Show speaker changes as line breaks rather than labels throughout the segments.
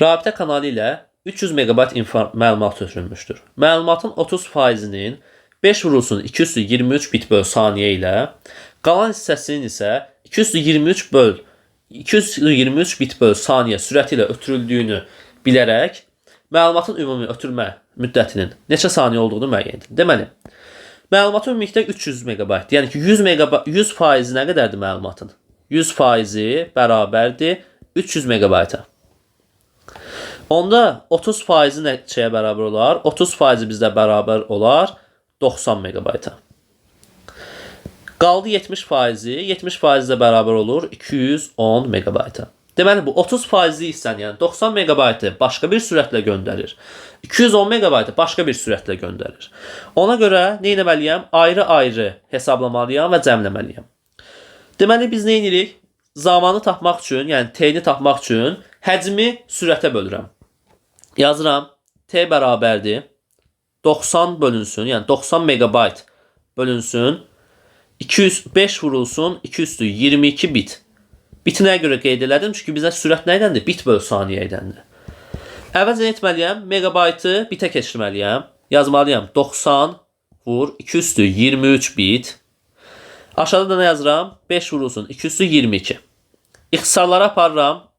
Rabitə kanalı ilə 300 megabayt məlumat ötürülmüşdür. Məlumatın 30%-nin 5 vurulsun 2 üstü 23 bit böl saniyə ilə, qalan hissəsinin isə 2 üstü 23 böl 223 bit böl saniyə sürəti ilə ötürüldüyünü bilərək, məlumatın ümumi ötürmə müddətinin neçə saniyə olduğunu müəyyən edin. Deməli, məlumatın ümumilikdə 300 megabaytdır. Yəni ki, 100% nə qədərdir məlumatın? 100% bərabərdir 300 megabayta. Onda 30% neçəyə bərabər olar? 30% bizdə bərabər olar 90 megabayta. Qaldı 70%. 70% də bərabər olur 210 megabayta. Deməli, bu 30% hissən, yəni 90 megabaytı başqa bir sürətlə göndərir. 210 megabaytı başqa bir sürətlə göndərir. Ona görə nə etməliyəm? Ayrı-ayrı hesablamalıyam və cəmləməliyəm. Deməli, biz nə edirik? Zamanı tapmaq üçün, yəni t-ni tapmaq üçün həcmi sürətə bölürəm. Yazıram, t bərabərdir 90 bölünsün, yəni 90 megabayt bölünsün 205 vurulsun 2 üstü 22 bit. Bitinə görə qeyd elədim, çünki bizə sürət nə idəndir? Bit böl saniyə idəndir. Əvvəlcə nə etməliyəm? Megabaytı bitə keçirməliyəm. Yazmalıyam 90 vur 2 üstü 23 bit. Aşağıda da nə yazıram? 5 vurulsun 2 üstü 22. İxtisarlara aparıram.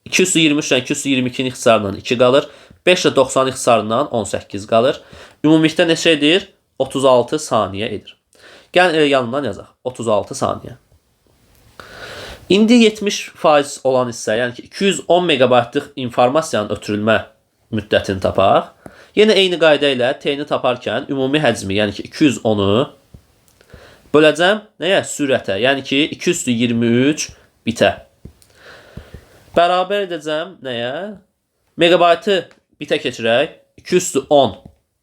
2 üstü 23-dən 2 üstü 22-nin ixtisarından 2 qalır. 5 ilə 90 ixtisarından 18 qalır. Ümumilikdə neçə edir? 36 saniyə edir. Gəl yanından yazaq. 36 saniyə. İndi 70% olan hissə, yəni ki 210 megabaytlıq informasiyanın ötürülmə müddətini tapaq. Yenə eyni qayda ilə t-ni taparkən ümumi həcmi, yəni ki 210-u böləcəm nəyə? Sürətə, yəni ki 2 üstü 23 bitə. Bərabər edəcəm nəyə? Megabaytı bitə keçirək. 2 üstü 10.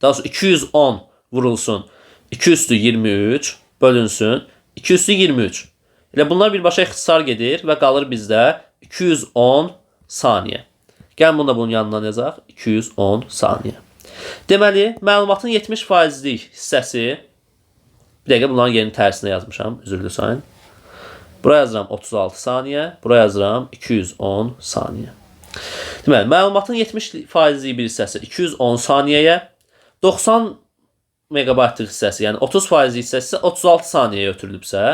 Daha sonra 210 vurulsun. 2 üstü 23 bölünsün. 2 üstü 23. Elə bunlar birbaşa ixtisar gedir və qalır bizdə 210 saniyə. Gəlin bunu da bunun yanından yazaq. 210 saniyə. Deməli, məlumatın 70%lik hissəsi, bir dəqiqə bunların yerini tərsinə yazmışam. Üzrlü sayın. Buraya yazıram 36 saniyə. Buraya yazıram 210 saniyə. Deməli, məlumatın 70%lik bir hissəsi 210 saniyəyə, 90 megabaytlıq hissəsi, yəni 30% hissəsi 36 saniyəyə ötürülübsə,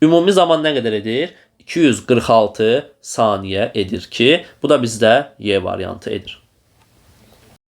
ümumi zaman nə qədər edir? 246 saniyə edir ki, bu da bizdə Y variantı edir.